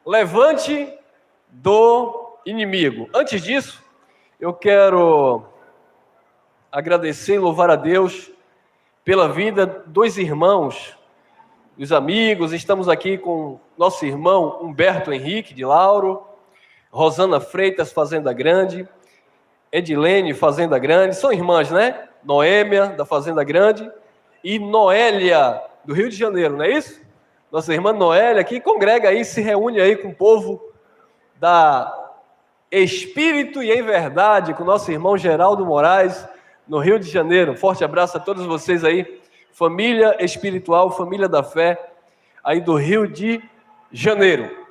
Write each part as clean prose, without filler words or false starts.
Levante do inimigo. Antes disso, eu quero agradecer e louvar a Deus pela vida dos irmãos, dos amigos. Estamos aqui com nosso irmão Humberto Henrique de Lauro, Rosana Freitas, Fazenda Grande, Edilene, Fazenda Grande. São irmãs, né? Noêmia, da Fazenda Grande, e Noélia, do Rio de Janeiro, não é isso? Nossa irmã Noélia, que congrega aí, se reúne aí com o povo da Espírito e em Verdade, com o nosso irmão Geraldo Moraes, no Rio de Janeiro. Um forte abraço a todos vocês aí, família espiritual, família da fé, aí do Rio de Janeiro.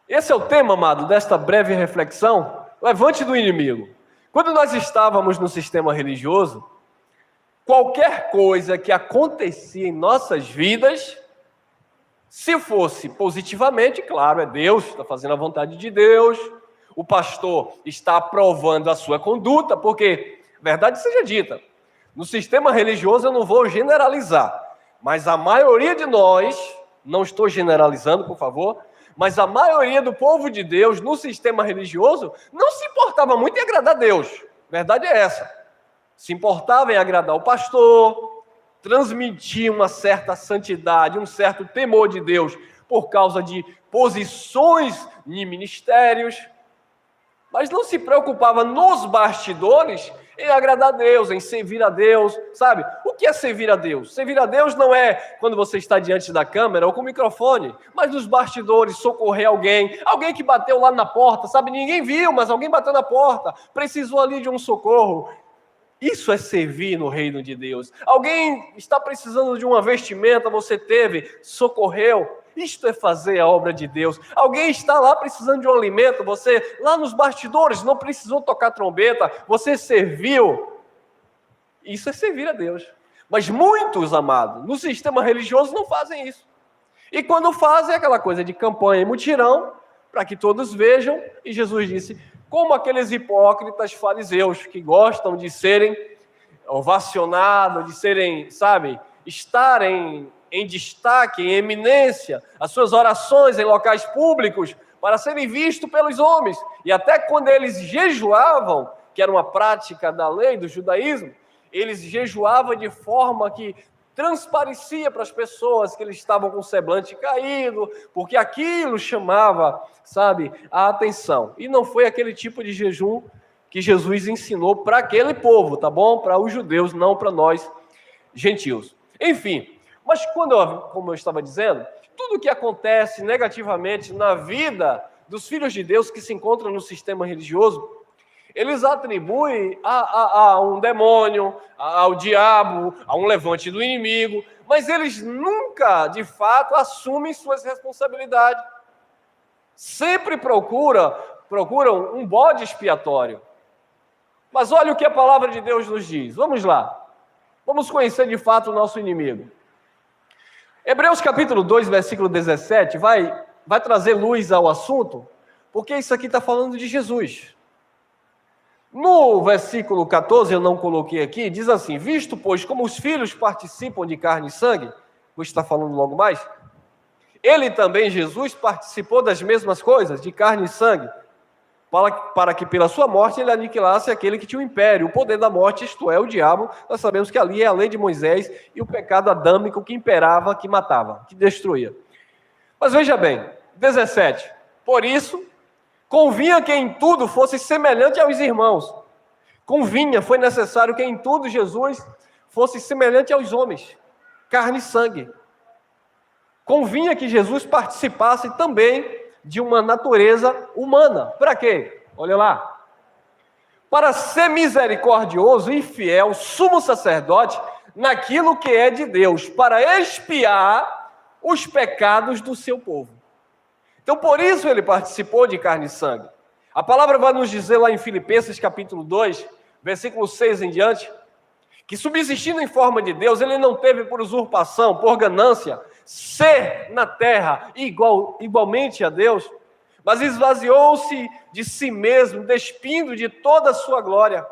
Esse é o tema, amado, desta breve reflexão, levante do inimigo. Quando nós estávamos no sistema religioso, qualquer coisa que acontecia em nossas vidas, se fosse positivamente, claro, é Deus, está fazendo a vontade de Deus, o pastor está aprovando a sua conduta, porque, verdade seja dita, no sistema religioso eu não vou generalizar, mas a maioria de nós, não estou generalizando, por favor, mas a maioria do povo de Deus no sistema religioso não se importava muito em agradar a Deus, verdade é essa, se importava em agradar o pastor, transmitir uma certa santidade, um certo temor de Deus por causa de posições em ministérios, mas não se preocupava nos bastidores em agradar a Deus, em servir a Deus, sabe? O que é servir a Deus? Servir a Deus não é quando você está diante da câmera ou com o microfone, mas nos bastidores, socorrer alguém que bateu lá na porta, sabe? Ninguém viu, mas alguém bateu na porta, precisou ali de um socorro. Isso é servir no reino de Deus. Alguém está precisando de uma vestimenta, você teve, socorreu. Isto é fazer a obra de Deus. Alguém está lá precisando de um alimento, você lá nos bastidores não precisou tocar trombeta, você serviu. Isso é servir a Deus. Mas muitos, amados, no sistema religioso não fazem isso. E quando fazem, é aquela coisa de campanha e mutirão, para que todos vejam, e Jesus disse: como aqueles hipócritas fariseus que gostam de serem ovacionados, de serem, sabe, estarem em destaque, em eminência, as suas orações em locais públicos, para serem vistos pelos homens. E até quando eles jejuavam, que era uma prática da lei, do judaísmo, eles jejuavam de forma que transparecia para as pessoas que eles estavam com o semblante caído, porque aquilo chamava, sabe, a atenção. E não foi aquele tipo de jejum que Jesus ensinou para aquele povo, tá bom? Para os judeus, não para nós, gentios. Enfim, mas como eu estava dizendo, tudo que acontece negativamente na vida dos filhos de Deus que se encontram no sistema religioso, eles atribuem a um demônio, ao diabo, a um levante do inimigo, mas eles nunca, de fato, assumem suas responsabilidades. Sempre procuram um bode expiatório. Mas olha o que a palavra de Deus nos diz. Vamos lá. Vamos conhecer de fato o nosso inimigo. Hebreus capítulo 2, versículo 17, vai trazer luz ao assunto, porque isso aqui está falando de Jesus. No versículo 14, eu não coloquei aqui, diz assim: visto, pois, como os filhos participam de carne e sangue, vou estar falando logo mais, ele também, Jesus, participou das mesmas coisas, de carne e sangue, para que pela sua morte ele aniquilasse aquele que tinha o império, o poder da morte, isto é, o diabo. Nós sabemos que ali é a lei de Moisés e o pecado adâmico que imperava, que matava, que destruía. Mas veja bem, 17, por isso, convinha que em tudo fosse semelhante aos irmãos. Foi necessário que em tudo Jesus fosse semelhante aos homens, carne e sangue. Convinha que Jesus participasse também de uma natureza humana. Para quê? Olha lá. Para ser misericordioso e fiel, sumo sacerdote, naquilo que é de Deus, para expiar os pecados do seu povo. Então, por isso ele participou de carne e sangue. A palavra vai nos dizer lá em Filipenses capítulo 2, versículo 6 em diante, que subsistindo em forma de Deus, ele não teve por usurpação, por ganância, ser na terra igualmente a Deus, mas esvaziou-se de si mesmo, despindo de toda a sua glória.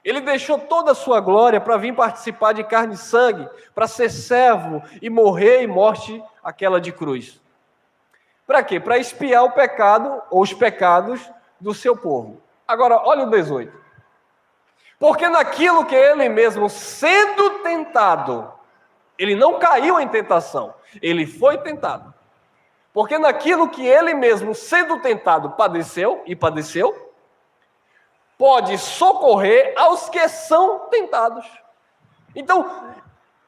Ele deixou toda a sua glória para vir participar de carne e sangue, para ser servo e morrer em morte aquela de cruz. Para quê? Para expiar o pecado ou os pecados do seu povo. Agora, olha o 18. Porque naquilo que ele mesmo, sendo tentado, ele não caiu em tentação, ele foi tentado. Porque naquilo que ele mesmo, sendo tentado, padeceu, pode socorrer aos que são tentados. Então,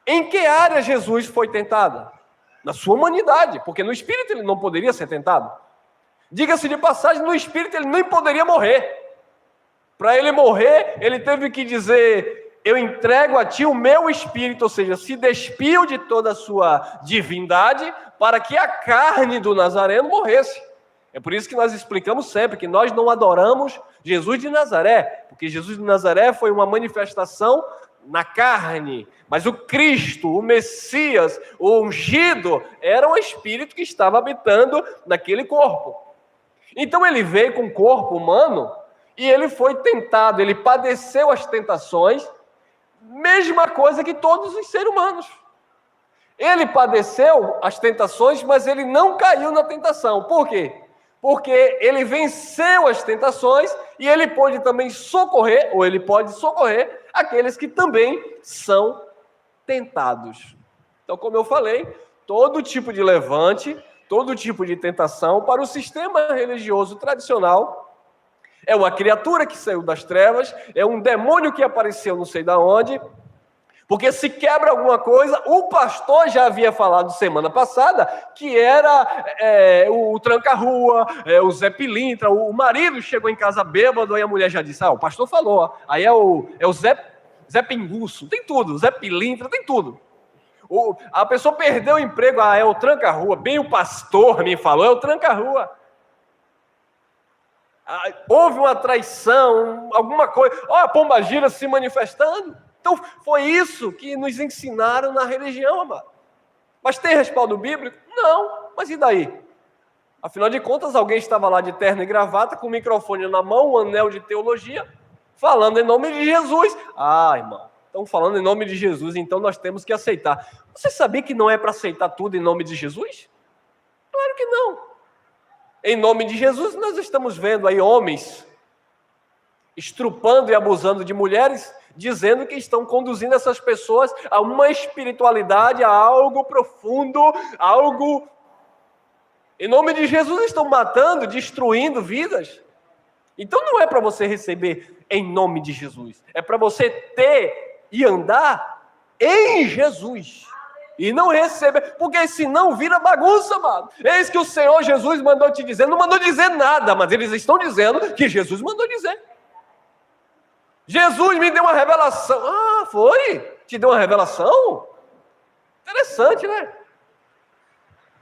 em que área Jesus foi tentado? Na sua humanidade, porque no Espírito ele não poderia ser tentado. Diga-se de passagem, no Espírito ele nem poderia morrer. Para ele morrer, ele teve que dizer: eu entrego a ti o meu Espírito, ou seja, se despiu de toda a sua divindade para que a carne do Nazareno morresse. É por isso que nós explicamos sempre que nós não adoramos Jesus de Nazaré, porque Jesus de Nazaré foi uma manifestação na carne, mas o Cristo, o Messias, o ungido, era um Espírito que estava habitando naquele corpo. Então ele veio com o corpo humano e ele foi tentado, ele padeceu as tentações, mesma coisa que todos os seres humanos. Ele padeceu as tentações, mas ele não caiu na tentação. Por quê? Porque ele venceu as tentações e ele pode também socorrer, ou ele pode socorrer, aqueles que também são tentados. Então, como eu falei, todo tipo de levante, todo tipo de tentação para o sistema religioso tradicional é uma criatura que saiu das trevas, é um demônio que apareceu não sei de onde, porque se quebra alguma coisa, o pastor já havia falado semana passada que era o tranca-rua, o Zé Pilintra, o marido chegou em casa bêbado, aí a mulher já disse, o pastor falou, ó. Aí é o Zé Pinguço, tem tudo, Zé Pilintra, tem tudo. A pessoa perdeu o emprego, é o tranca-rua, bem o pastor me falou, é o tranca-rua. Houve uma traição, alguma coisa, a pombagira se manifestando. Então, foi isso que nos ensinaram na religião, amado. Mas tem respaldo bíblico? Não. Mas e daí? Afinal de contas, alguém estava lá de terno e gravata, com o microfone na mão, um anel de teologia, falando em nome de Jesus. Irmão, estão falando em nome de Jesus, então nós temos que aceitar. Você sabia que não é para aceitar tudo em nome de Jesus? Claro que não. Em nome de Jesus, nós estamos vendo aí homens estrupando e abusando de mulheres, dizendo que estão conduzindo essas pessoas a uma espiritualidade, a algo profundo, algo... Em nome de Jesus estão matando, destruindo vidas. Então não é para você receber em nome de Jesus, é para você ter e andar em Jesus. E não receber, porque senão vira bagunça, mano. Eis que o Senhor Jesus mandou te dizer, não mandou dizer nada, mas eles estão dizendo que Jesus mandou dizer. Jesus me deu uma revelação. Foi? Te deu uma revelação? Interessante, né?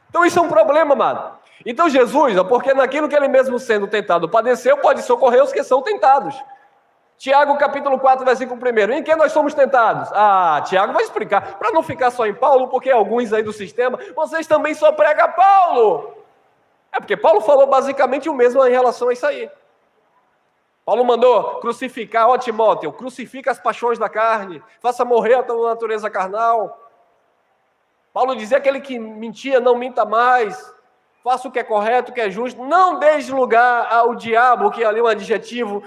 Então isso é um problema, amado. Então Jesus, porque naquilo que ele mesmo sendo tentado padeceu, pode socorrer os que são tentados. Tiago capítulo 4, versículo 1. Em que nós somos tentados? Tiago vai explicar. Para não ficar só em Paulo, porque alguns aí do sistema, vocês também só pregam Paulo. É porque Paulo falou basicamente o mesmo em relação a isso aí. Paulo mandou crucificar, Timóteo, crucifica as paixões da carne, faça morrer a tua natureza carnal. Paulo dizia: aquele que mentia, não minta mais, faça o que é correto, o que é justo, não deixe lugar ao diabo, que ali é um adjetivo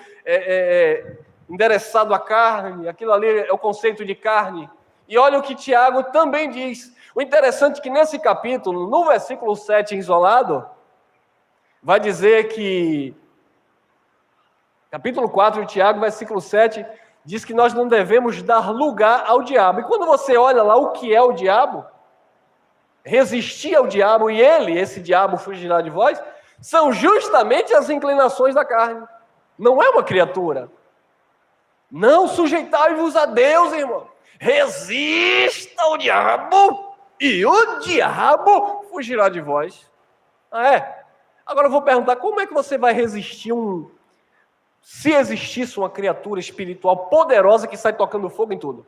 endereçado à carne, aquilo ali é o conceito de carne. E olha o que Tiago também diz. O interessante é que nesse capítulo, no versículo 7 isolado, vai dizer que capítulo 4 de Tiago, versículo 7, diz que nós não devemos dar lugar ao diabo. E quando você olha lá o que é o diabo, resistir ao diabo e esse diabo fugirá de vós, são justamente as inclinações da carne. Não é uma criatura. Não sujeitai-vos a Deus, irmão. Resista ao diabo e o diabo fugirá de vós. Agora eu vou perguntar, como é que você vai resistir se existisse uma criatura espiritual poderosa que sai tocando fogo em tudo?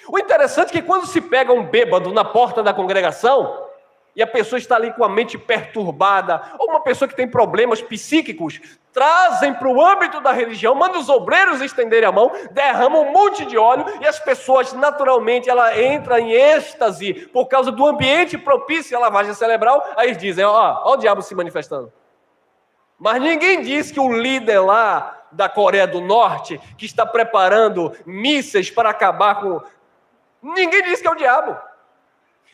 O interessante é que quando se pega um bêbado na porta da congregação, e a pessoa está ali com a mente perturbada, ou uma pessoa que tem problemas psíquicos, trazem para o âmbito da religião, mandam os obreiros estenderem a mão, derramam um monte de óleo, e as pessoas, naturalmente, ela entra em êxtase, por causa do ambiente propício à lavagem cerebral, aí eles dizem, ó o diabo se manifestando. Mas ninguém diz que o líder lá da Coreia do Norte, que está preparando mísseis para acabar com... Ninguém diz que é o diabo.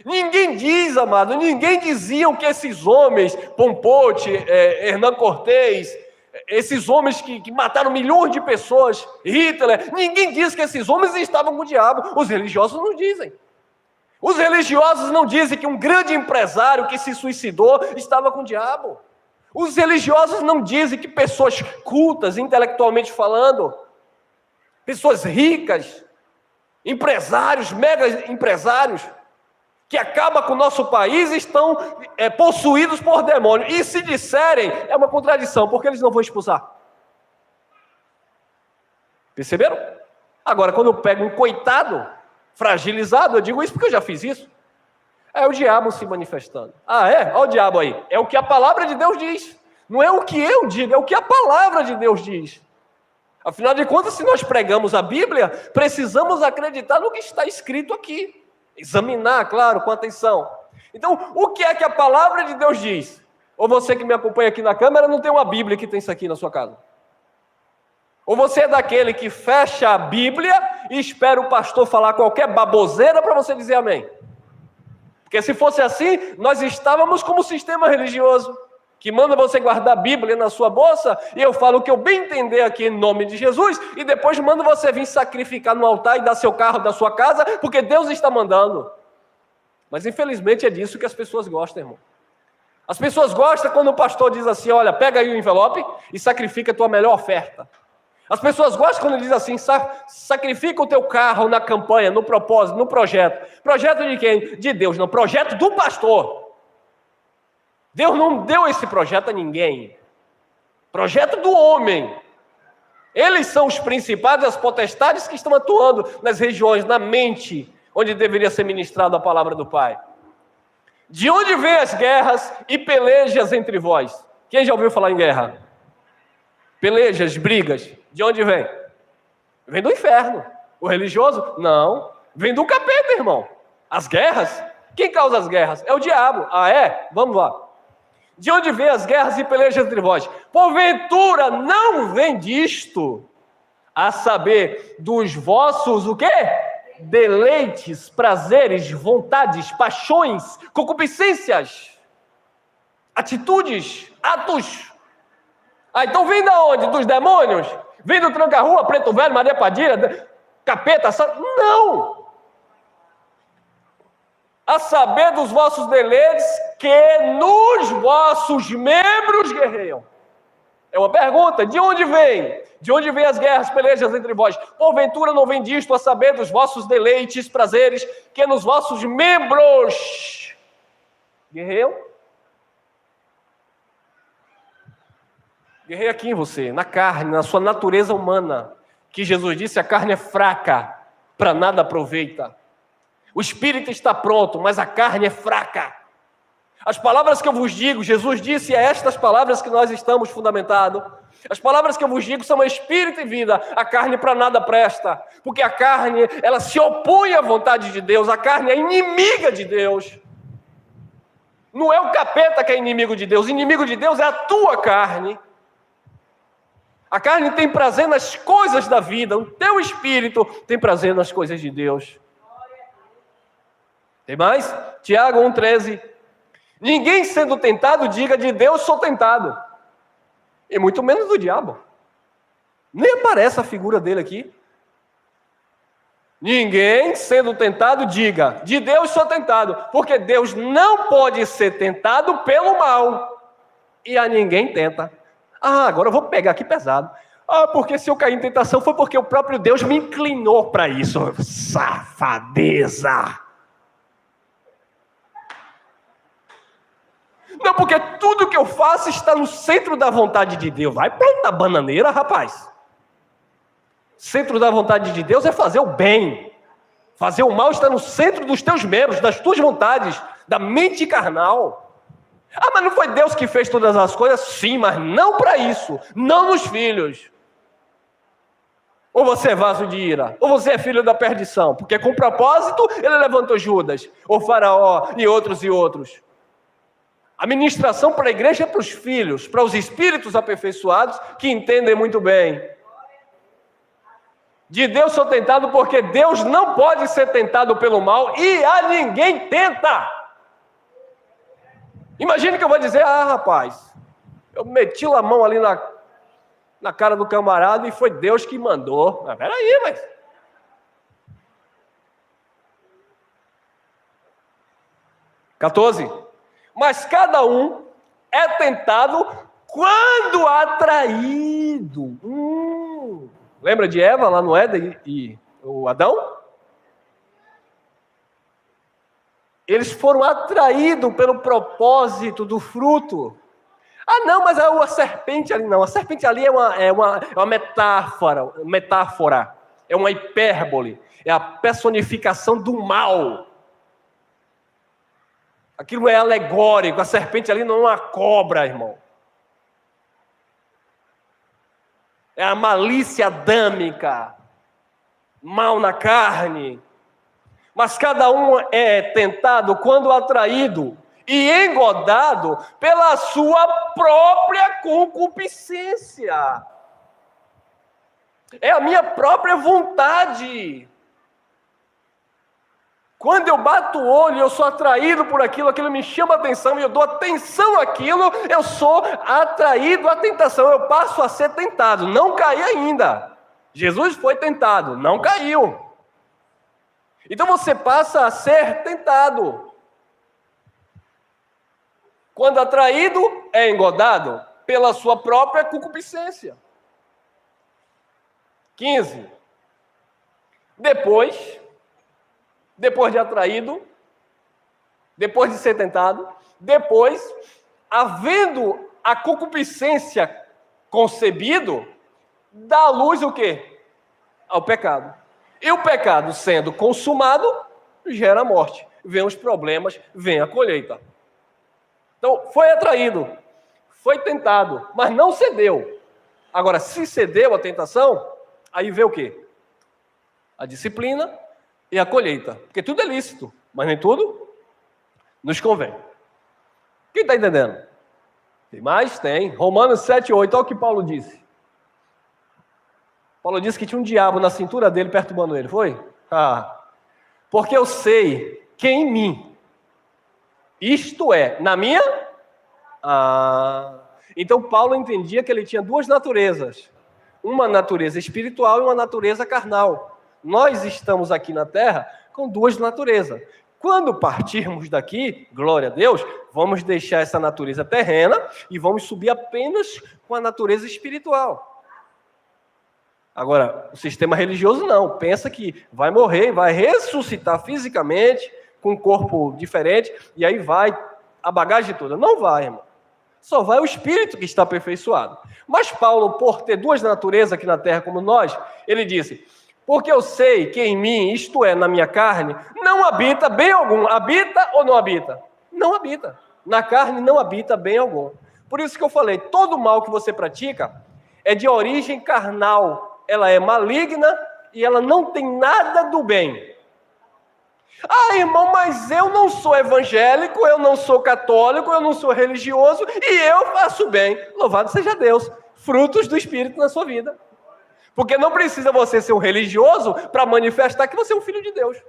Ninguém diz, amado, ninguém dizia que esses homens, Pompote, Hernán Cortés, esses homens que mataram milhões de pessoas, Hitler, ninguém diz que esses homens estavam com o diabo. Os religiosos não dizem. Os religiosos não dizem que um grande empresário que se suicidou estava com o diabo. Os religiosos não dizem que pessoas cultas, intelectualmente falando, pessoas ricas, empresários, mega empresários, que acabam com o nosso país, estão possuídos por demônios. E se disserem, é uma contradição, porque eles não vão expulsar. Perceberam? Agora, quando eu pego um coitado, fragilizado, eu digo isso porque eu já fiz isso. É o diabo se manifestando. Olha o diabo aí. É o que a palavra de Deus diz. Não é o que eu digo, é o que a palavra de Deus diz. Afinal de contas, se nós pregamos a Bíblia, precisamos acreditar no que está escrito aqui. Examinar, claro, com atenção. Então, o que é que a palavra de Deus diz? Ou você que me acompanha aqui na câmera não tem uma Bíblia que tem isso aqui na sua casa? Ou você é daquele que fecha a Bíblia e espera o pastor falar qualquer baboseira para você dizer amém? Porque se fosse assim, nós estávamos como sistema religioso, que manda você guardar a Bíblia na sua bolsa, e eu falo o que eu bem entender aqui em nome de Jesus, e depois mando você vir sacrificar no altar e dar seu carro da sua casa, porque Deus está mandando. Mas infelizmente é disso que as pessoas gostam, irmão. As pessoas gostam quando o pastor diz assim, olha, pega aí o envelope e sacrifica a tua melhor oferta. As pessoas gostam quando ele diz assim, sacrifica o teu carro na campanha, no propósito, no projeto. Projeto de quem? De Deus, não. Projeto do pastor. Deus não deu esse projeto a ninguém. Projeto do homem. Eles são os principados e as potestades que estão atuando nas regiões, na mente, onde deveria ser ministrada a palavra do Pai. De onde vêm as guerras e pelejas entre vós? Quem já ouviu falar em guerra? Pelejas, brigas. De onde vem? Vem do inferno. O religioso? Não. Vem do capeta, irmão. As guerras? Quem causa as guerras? É o diabo. Vamos lá. De onde vem as guerras e pelejas entre vós? Porventura não vem disto, a saber, dos vossos, o quê? Deleites, prazeres, vontades, paixões, concupiscências, atitudes, atos. Então vem da onde? Dos demônios? Vem do Tranca-Rua, Preto Velho, Maria Padilha, Capeta? Não! A saber dos vossos deleites que nos vossos membros guerreiam. É uma pergunta, de onde vem? De onde vem as guerras, pelejas entre vós? Porventura não vem disto a saber dos vossos deleites, prazeres, que nos vossos membros guerreiam? Guerreia aqui em você, na carne, na sua natureza humana, que Jesus disse, a carne é fraca, para nada aproveita. O espírito está pronto, mas a carne é fraca. As palavras que eu vos digo, Jesus disse, é estas palavras que nós estamos fundamentados. As palavras que eu vos digo são espírito e vida. A carne para nada presta, porque a carne, ela se opõe à vontade de Deus. A carne é inimiga de Deus. Não é o capeta que é inimigo de Deus. O inimigo de Deus é a tua carne. A carne tem prazer nas coisas da vida. O teu espírito tem prazer nas coisas de Deus. Tem mais? Tiago 1,13. Ninguém sendo tentado diga de Deus sou tentado. E muito menos do diabo. Nem aparece a figura dele aqui. Ninguém sendo tentado diga de Deus sou tentado. Porque Deus não pode ser tentado pelo mal. E a ninguém tenta. Agora eu vou pegar aqui pesado. Porque se eu cair em tentação foi porque o próprio Deus me inclinou para isso. Safadeza. Não, porque tudo que eu faço está no centro da vontade de Deus. Vai plantar bananeira, rapaz. Centro da vontade de Deus é fazer o bem. Fazer o mal está no centro dos teus membros, das tuas vontades, da mente carnal. Ah, mas não foi Deus que fez todas as coisas? Sim, mas não para isso, não nos filhos. Ou você é vaso de ira, ou você é filho da perdição, porque com propósito ele levantou Judas, ou Faraó e outros. A ministração para a igreja é para os filhos, para os espíritos aperfeiçoados que entendem muito bem. De Deus sou tentado porque Deus não pode ser tentado pelo mal e a ninguém tenta. Imagine que eu vou dizer, rapaz, eu meti a mão ali na cara do camarada e foi Deus que mandou. Mas peraí, mas... 14. Mas cada um é tentado quando atraído. Lembra de Eva lá no Éden e o Adão? Eles foram atraídos pelo propósito do fruto. Ah, não, mas a serpente ali não. A serpente ali é uma metáfora, é uma hipérbole, é a personificação do mal. Aquilo é alegórico, a serpente ali não é uma cobra, irmão. É a malícia adâmica, mal na carne. Mas cada um é tentado quando atraído e engodado pela sua própria concupiscência. É a minha própria vontade. Quando eu bato o olho, eu sou atraído por aquilo me chama a atenção e eu dou atenção àquilo, eu sou atraído à tentação, eu passo a ser tentado, não caí ainda. Jesus foi tentado, não caiu. Então você passa a ser tentado. Quando atraído, é engodado pela sua própria concupiscência. 15. Depois de atraído, depois de ser tentado, depois, havendo a concupiscência concebido, dá à luz o quê? Ao pecado. E o pecado sendo consumado, gera morte. Vem os problemas, vem a colheita. Então, foi atraído, foi tentado, mas não cedeu. Agora, se cedeu à tentação, aí vê o quê? A disciplina e a colheita. Porque tudo é lícito, mas nem tudo nos convém. Quem está entendendo? Tem mais? Tem. Romanos 7, 8, olha o que Paulo disse. Paulo disse que tinha um diabo na cintura dele perturbando ele, foi? Porque eu sei que em mim, isto é, na minha... Então Paulo entendia que ele tinha duas naturezas. Uma natureza espiritual e uma natureza carnal. Nós estamos aqui na Terra com duas naturezas. Quando partirmos daqui, glória a Deus, vamos deixar essa natureza terrena e vamos subir apenas com a natureza espiritual. Agora, o sistema religioso não. Pensa que vai morrer, vai ressuscitar fisicamente, com um corpo diferente, e aí vai a bagagem toda. Não vai, irmão. Só vai o espírito que está aperfeiçoado. Mas Paulo, por ter duas naturezas aqui na terra como nós, ele disse, porque eu sei que em mim, isto é, na minha carne, não habita bem algum. Habita ou não habita? Não habita. Na carne não habita bem algum. Por isso que eu falei, todo mal que você pratica é de origem carnal. Ela é maligna e ela não tem nada do bem. Irmão, mas eu não sou evangélico, eu não sou católico, eu não sou religioso e eu faço bem. Louvado seja Deus. Frutos do Espírito na sua vida. Porque não precisa você ser um religioso para manifestar que você é um filho de Deus.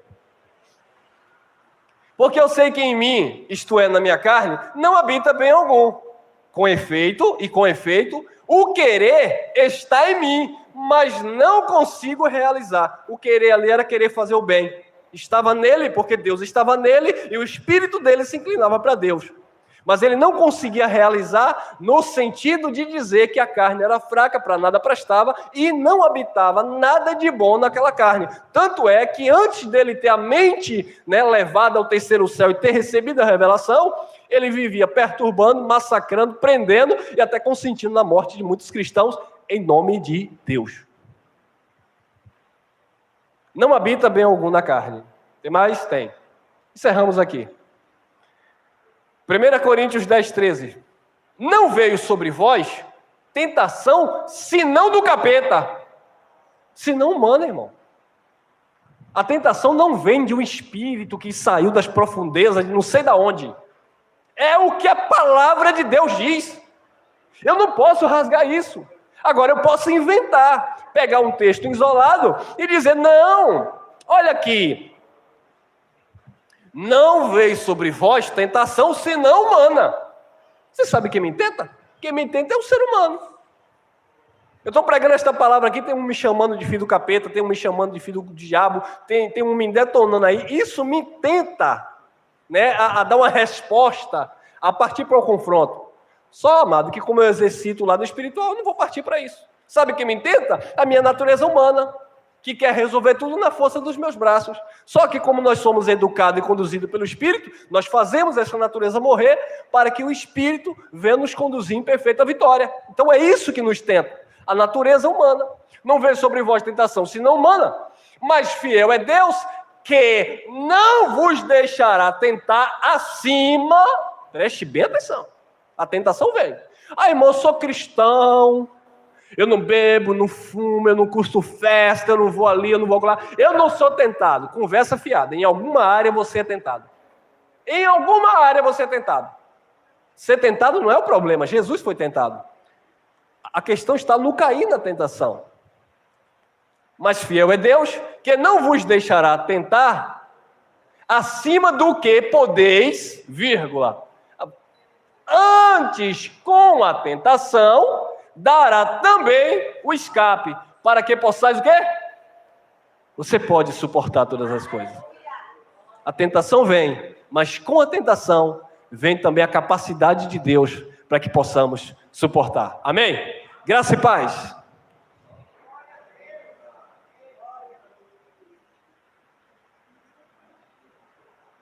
Porque eu sei que em mim, isto é, na minha carne, não habita bem algum. Com efeito, o querer está em mim, mas não consigo realizar. O querer ali era querer fazer o bem. Estava nele, porque Deus estava nele, e o espírito dele se inclinava para Deus. Mas ele não conseguia realizar no sentido de dizer que a carne era fraca, para nada prestava, e não habitava nada de bom naquela carne. Tanto é que antes dele ter a mente levada ao terceiro céu e ter recebido a revelação, ele vivia perturbando, massacrando, prendendo e até consentindo na morte de muitos cristãos em nome de Deus. Não habita bem algum na carne. Tem mais? Tem. Encerramos aqui. 1 Coríntios 10, 13. Não veio sobre vós tentação, senão do capeta. Senão humana, irmão. A tentação não vem de um espírito que saiu das profundezas de não sei de onde. É o que a palavra de Deus diz. Eu não posso rasgar isso. Agora eu posso inventar, pegar um texto isolado e dizer, não, olha aqui. Não veio sobre vós tentação, senão humana. Você sabe quem me tenta? Quem me tenta é o ser humano. Eu estou pregando esta palavra aqui, tem um me chamando de filho do capeta, tem um me chamando de filho do diabo, tem um me detonando aí. Isso me tenta, né, a dar uma resposta, a partir para o confronto. Só, amado, que como eu exercito o lado espiritual, eu não vou partir para isso. Sabe quem me tenta? A minha natureza humana, que quer resolver tudo na força dos meus braços. Só que como nós somos educados e conduzidos pelo Espírito, nós fazemos essa natureza morrer para que o Espírito venha nos conduzir em perfeita vitória. Então é isso que nos tenta. A natureza humana. Não veio sobre vós tentação, senão humana. Mas fiel é Deus, que não vos deixará tentar acima. Preste bem atenção. A tentação vem. Ah, irmão, eu sou cristão. Eu não bebo, não fumo, eu não curto festa, eu não vou ali, eu não vou lá. Eu não sou tentado. Conversa fiada. Em alguma área você é tentado. Em alguma área você é tentado. Ser tentado não é o problema. Jesus foi tentado. A questão está no cair na tentação. Mas fiel é Deus, que não vos deixará tentar acima do que podeis, vírgula. Antes, com a tentação, dará também o escape, para que possais o quê? Você pode suportar todas as coisas. A tentação vem, mas com a tentação vem também a capacidade de Deus para que possamos suportar. Amém? Graça e paz.